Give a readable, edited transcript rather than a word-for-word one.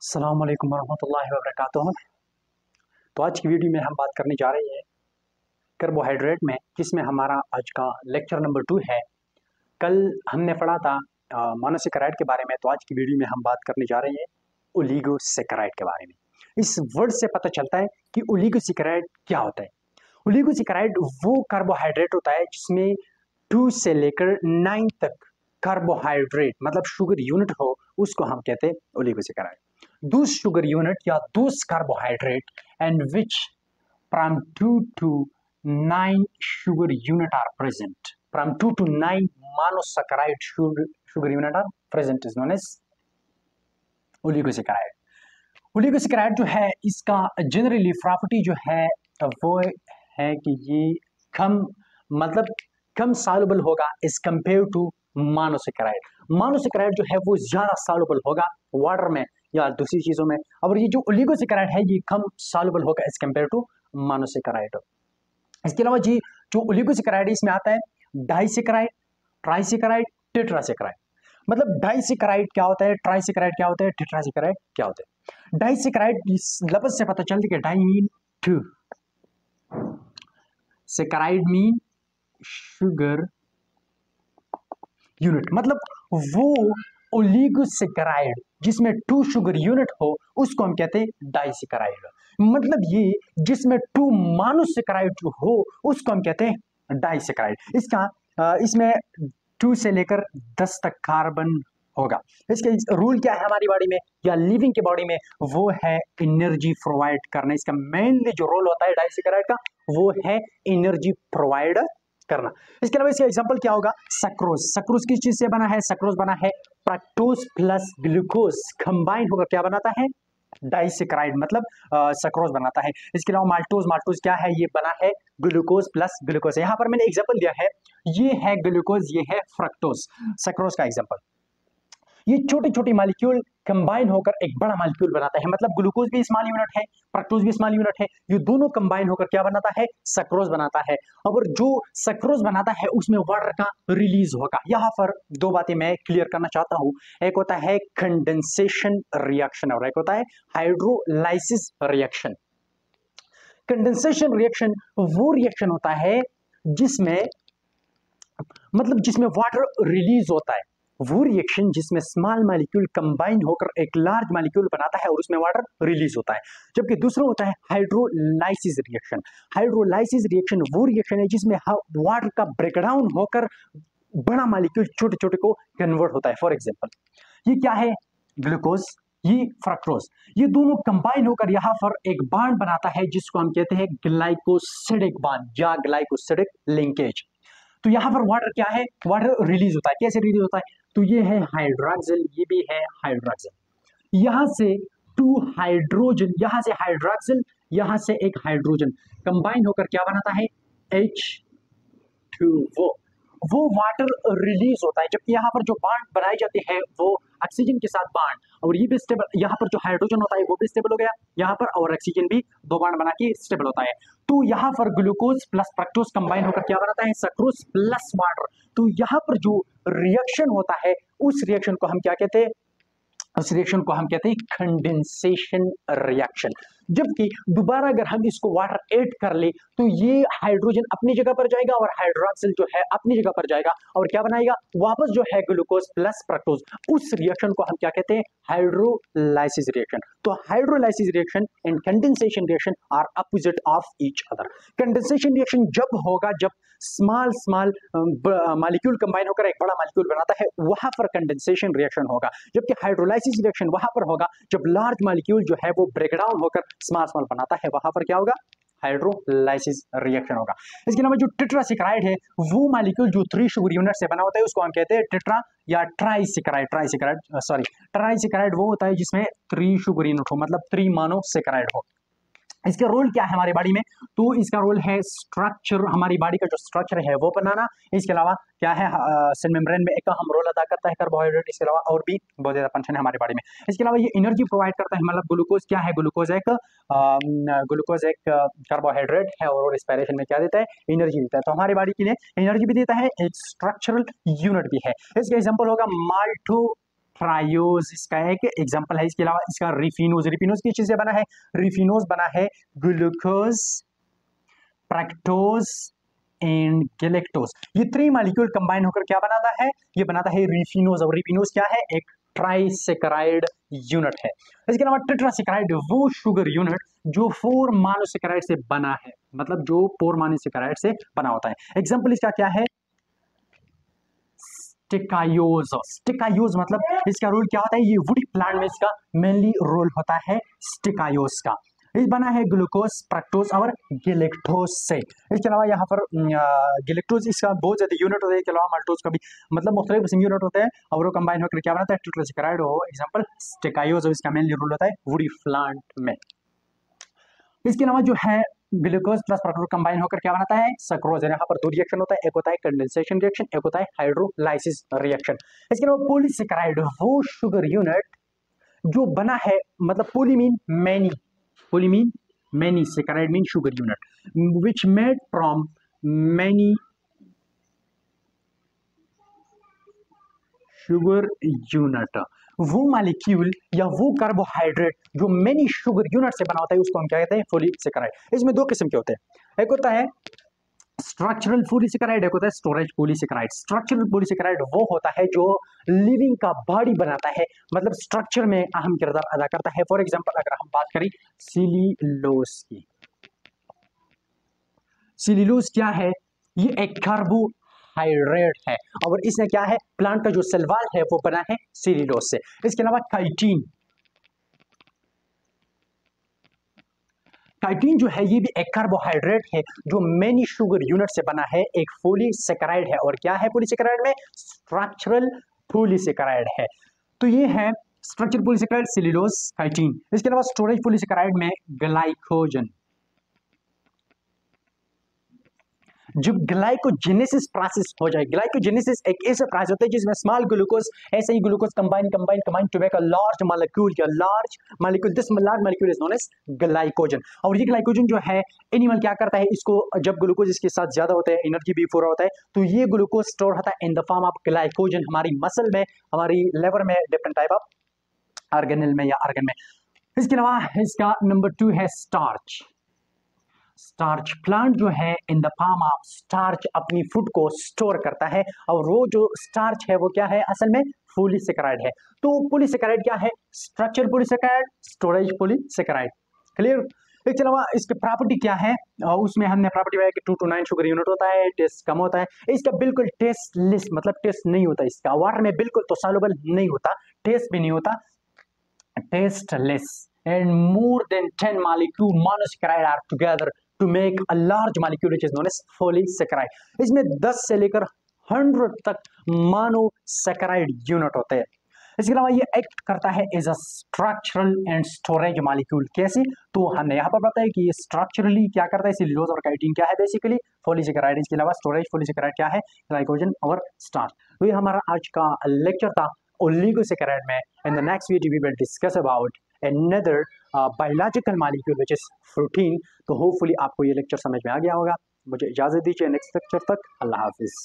अस्सलाम वालेकुम वरहमतुल्लाहि वबरकातुहू। तो आज की वीडियो में हम बात करने जा रहे हैं कार्बोहाइड्रेट में, जिसमें हमारा आज का लेक्चर नंबर 2 है। कल हमने पढ़ा था मोनोसेकेराइड के बारे में, तो आज की वीडियो में हम बात करने जा रहे हैं ओलिगोसेकेराइड के बारे में। इस वर्ड से पता चलता है कि ओलिगोसेकेराइड क्या होता है। ओलिगोसेकेराइड वो कार्बोहाइड्रेट होता है जिसमें 2 से लेकर 9 तक कार्बोहाइड्रेट मतलब शुगर यूनिट हो, उसको हम कहते हैं ओलिगोसेकेराइड। Those sugar unit या those carbohydrate and which from 2 to 9 sugar unit are present. From 2 to 9 monosaccharide sugar unit are present is known as oligosaccharide. Oligosaccharide जो है इसका जनरली प्रॉपर्टी जो है वो है कि ये कम मतलब कम सॉल्युबल होगा as compare to monosaccharide. Monosaccharide जो है वो ज्यादा सॉल्युबल होगा वाटर में या दूसरी चीजों में, और ये जो ओलिगोसेकेराइड है ये कम सॉल्युबल होगा एज कंपेयर टू मोनोसेकेराइड। इसके अलावा जी जो ओलिगोसेकेराइड इसमें आता है डाइसेकेराइड, ट्राइसेकेराइड, टेट्रासेकेराइड। मतलब डाइसेकेराइड क्या होता है, ट्राइसेकेराइड क्या होता है, टेट्रासेकेराइड क्या होता है। डाइसेकेराइड इस लफ्ज से पता चलता है कि di mean two, saccharide mean sugar unit. मतलब वो ओलिगोसेकेराइड जिसमें 2 शुगर यूनिट हो उसको हम कहते हैं डाइसेकेराइड। मतलब ये जिसमें 2 मोनोसेकेराइड जो हो उसको हम कहते हैं डाइसेकेराइड। इसमें 2 से लेकर 10 तक कार्बन होगा। इसके रूल क्या है हमारी बॉडी में या लिविंग की बॉडी में, वो है एनर्जी प्रोवाइड करना। इसका मेनली जो रोल होता है डाइसेकेराइड का वो है एनर्जी प्रोवाइड करना। इसके अलावा इसका एग्जांपल क्या होगा, सक्रोज। सक्रोज किस चीज से बना है, सक्रोज बना है फ्रक्टोज प्लस ग्लूकोज कंबाइन होकर क्या बनाता है, डाइसेकेराइड मतलब सक्रोज बनाता है। इसके अलावा माल्टोज, माल्टोज क्या है, ये बना है ग्लूकोज प्लस ग्लूकोज। यहां पर मैंने एग्जांपल दिया है, ये है ग्लूकोज, ये है फ्रक्टोज, सक्रोज का एग्जांपल। ये छोटी छोटी मॉलिक्यूल कंबाइन होकर एक बड़ा मॉलिक्यूल बनाता है। मतलब ग्लूकोज भी स्मॉल यूनिट है, फ्रक्टोज भी स्मॉल यूनिट है, ये दोनों कंबाइन होकर क्या बनाता है, सक्रोज बनाता है। और जो सक्रोज बनाता है उसमें वाटर का रिलीज होगा। यहां पर दो बातें मैं क्लियर करना चाहता हूं, एक होता है कंडेंसेशन रिएक्शन और एक होता है हाइड्रोलाइसिस रिएक्शन। कंडेंसेशन रिएक्शन वो रिएक्शन होता है जिसमें वाटर रिलीज होता है, वो रिएक्शन जिसमें स्मॉल मॉलिक्यूल कंबाइन होकर एक लार्ज मॉलिक्यूल बनाता है और उसमें वाटर रिलीज होता है। जबकि दूसरा होता है हाइड्रोलाइसिस रिएक्शन। हाइड्रोलाइसिस रिएक्शन वो रिएक्शन है जिसमें वाटर का ब्रेकडाउन होकर बड़ा मॉलिक्यूल छोटे छोटे को कन्वर्ट होता है। फॉर एग्जांपल ये क्या है, ग्लूकोज, ये फ्रक्टोज, ये दोनों कंबाइन होकर यहाँ पर एक बॉन्ड बनाता है जिसको हम कहते हैं ग्लाइकोसिडिक बॉन्ड या ग्लाइकोसिडिक लिंकेज। तो यहाँ पर वाटर क्या है, वाटर रिलीज होता है। कैसे रिलीज होता है, तो ये है हाइड्रोक्सिल, ये भी है हाइड्रोक्सिल। यहाँ से 2 हाइड्रोजन, यहाँ से हाइड्रोक्सिल, यहाँ से एक हाइड्रोजन कंबाइन होकर क्या बनाता है, H2O। वो वाटर रिलीज होता है। जबकि यहाँ पर जो बॉन्ड बनाई जाती है वो ऑक्सीजन के साथ बॉन्ड, और ये भी स्टेबल, यहाँ पर जो हाइड्रोजन होता है वो भी स्टेबल हो गया यहाँ पर, और ऑक्सीजन भी 2 बॉन्ड बना के स्टेबल होता है। तो यहाँ पर ग्लूकोज प्लस फ्रक्टोज कंबाइन होकर क्या बनाता है, सक्रोज प्लस वाटर। तो यहाँ पर जो रिएक्शन होता है उस रिएक्शन को हम क्या कहते हैं, उस रिएक्शन को हम कहते हैं कंडेंसेशन रिएक्शन। जबकि दोबारा अगर हम इसको वाटर ऐड कर ले तो ये हाइड्रोजन अपनी जगह पर जाएगा और हाइड्रोक्सिल जो है अपनी जगह पर जाएगा और क्या बनाएगा, वापस जो है ग्लूकोज प्लस फ्रक्टोज। उस रिएक्शन को हम क्या कहते हैं, हाइड्रोलाइसिस रिएक्शन। तो hydrolysis reaction and condensation reaction are opposite of each other. Condensation reaction जब होगा जब स्मॉल स्मॉल मॉलिक्यूल कंबाइन होकर एक बड़ा मॉलिक्यूल बनाता है, वहां पर कंडेंसेशन रिएक्शन होगा। जबकि हाइड्रोलाइसिस रिएक्शन वहां पर होगा जब लार्ज मॉलिक्यूल जो है वो ब्रेकडाउन होकर स्मॉल स्मॉल बनाता है, वहां पर क्या होगा, हाइड्रोलाइसिस रिएक्शन होगा। इसके अलावा जो टेट्रासेकेराइड है वो मॉलिक्यूल जो 3 शुगर यूनिट से बना होता है उसको हम कहते हैं टेट्रा या ट्राइसेकेराइड। ट्राइसेकेराइड वो होता है जिसमें 3 शुगर यूनिट हो, मतलब 3 मोनोसेकेराइड हो। इसका रोल क्या है हमारी बॉडी में, तो इसका रोल है स्ट्रक्चर, हमारी बॉडी का जो स्ट्रक्चर है वो बनाना। इसके अलावा क्या है, सेल मेम्ब्रेन में एक अहम रोल अदा करता है कार्बोहाइड्रेट। इसके अलावा और भी बहुत ज्यादा फंक्शन है हमारी बॉडी में। इसके अलावा ये एनर्जी प्रोवाइड करता है। मतलब ग्लूकोज क्या है, ग्लूकोज एक कार्बोहाइड्रेट है और रेस्पिरेशन में क्या देता है, एनर्जी देता है। तो हमारी बॉडी के लिए एनर्जी भी देता है, एक स्ट्रक्चरल यूनिट भी है। इसका एग्जाम्पल होगा माल्टो ट्रायोज इसका एक एग्जांपल है। इसके अलावा इसका रिफिनोज, रिफिनोज किस चीज से बना है? रिफिनोज बना है ग्लूकोज, फ्रक्टोज एंड गैलेक्टोज, ये 3 मॉलिक्यूल कंबाइन होकर क्या बनाता है? ये बनाता है रिफिनोज। और रिफिनोज क्या है? एक ट्राइसेकेराइड यूनिट है। इसके अलावा टेट्रासेकेराइड वो शुगर यूनिट जो 4 मोनोसेकेराइड से बना है, मतलब जो 4 मोनोसेकेराइड से बना होता है। एग्जांपल इसका क्या है? स्टिकायोज। स्टिकायोज मतलब इसका रोल क्या होता है? ये वुडी प्लांट में इसका मेनली रोल होता है स्टिकायोज का। ये बना है ग्लूकोज, फ्रक्टोज और गैलेक्टोज से। इसके अलावा यहाँ पर गैलेक्टोज इसका बहुत ज्यादा यूनिट होता है। इसके अलावा माल्टोज का भी मतलब मुख्तलिफ किस्म यूनिट होते हैं और वो कंबाइन होकर क्या बनाता है? टेट्रासेकेराइड हो एग्जांपल स्टिकायोज, और इसका मेनली रोल होता है वुडी प्लांट में। इसके अलावा जो है ग्लूकोज प्लस फ्रक्टोज कंबाइन होकर क्या बनाता है? सक्रोज। यहाँ पर 2 रिएक्शन होता है, एक होता है कंडेंसेशन रिएक्शन, एक होता है हाइड्रोलाइसिस रिएक्शन। इसके अलावा पॉलीसेकेराइड वो शुगर यूनिट जो बना है, मतलब polyमीन many saccharide mean sugar unit which made from many sugar unit। वो मॉलिक्यूल या वो कार्बोहाइड्रेट जो मेनी शुगर यूनिट से बना होता है उसको हम क्या कहते हैं? पॉलीसेकेराइड। इसमें 2 किस्म के होते हैं, एक होता है स्ट्रक्चरल पॉलीसेकेराइड, एक होता है स्टोरेज पॉलीसेकेराइड। स्ट्रक्चरल पॉलीसेकेराइड वो होता है जो लिविंग का बॉडी बनाता है, मतलब स्ट्रक्चर में अहम किरदार अदा करता है। फॉर एग्जांपल अगर हम बात करें सेल्यूलोज की, सेल्यूलोज क्या है? ये एक कार्बोहाइड्रेट है और इसमें क्या है? प्लांट का जो सेल वॉल है वो बना है सेल्यूलोज से। इसके अलावा काइटिन, काइटिन जो है ये भी एक कार्बोहाइड्रेट है जो मेनी शुगर यूनिट से बना है, एक पॉलीसेकेराइड है। और क्या है पॉलीसेकेराइड में? स्ट्रक्चरल पॉलीसेकेराइड है। तो ये है स्ट्रक्चरल पॉलीसेकेराइड सेल्यूलोज, काइटिन। इसके अलावा स्टोरेज पॉलीसेकेराइड में ग्लाइकोजन। जब ग्लाइकोजेनेसिस प्रोसेस हो जाए, ग्लाइकोजेनेसिस एक ऐसा प्रोसेस होता है जिसमें स्मॉल ग्लूकोज ऐसे ही glucose combine to make a large molecule, या large molecule, this large molecule is known as glycogen. और ये ग्लाइकोजन जो है एनिमल क्या करता है? इसको जब ग्लूकोज इसके साथ ज्यादा होता है, एनर्जी भी पूरा होता है, तो ये ग्लूकोज स्टोर होता है in the form of glycogen हमारी मसल में, हमारी लिवर में, डिफरेंट टाइप ऑफ ऑर्गेनल में या ऑर्गन में। इसके अलावा इसका नंबर 2 है स्टार्च। स्टार्च प्लांट जो है in the form of starch अपनी फूड को स्टोर करता है, और वो जो स्टार्च है वो क्या है? असल में पॉलीसेकेराइड है। तो पॉलीसेकेराइड क्या है? Structure polysaccharide, storage polysaccharide. Clear? इसके अलावा इसकी प्रॉपर्टी क्या है? उसमें हमने प्रॉपर्टी बताया कि 2 to 9 शुगर यूनिट होता है, टेस्ट कम होता है, इसका बिल्कुल टेस्टलेस, मतलब टेस्ट नहीं होता, इसका वाटर में बिल्कुल तो सॉल्युबल नहीं होता, टेस्ट भी नहीं होता, tasteless. And more than 10 molecule monosaccharide are together to make a large molecule which is known as polysaccharide। इसमें 10 से लेकर 100 तक मोनोसैकेराइड यूनिट होते हैं। इसके अलावा ये एक्ट करता है as a structural and storage molecule. कैसे? तो हमने यहाँ पर बताया कि ये स्ट्रक्चरली क्या करता है? सेल्यूलोज और काइटिन क्या है? Basically polysaccharide. इसके अलावा स्टोरेज पॉलीसेकेराइड क्या है? ग्लाइकोजन और स्टार्च। तो ये हमारा आज का लेक्चर था ओलिगोसेकेराइड में। In the next video we will discuss about another biological molecule which is protein। तो होपफुली आपको ये लेक्चर समझ में आ गया होगा। मुझे इजाजत दीजिए नेक्स्ट लेक्चर तक। अल्लाह हाफिज।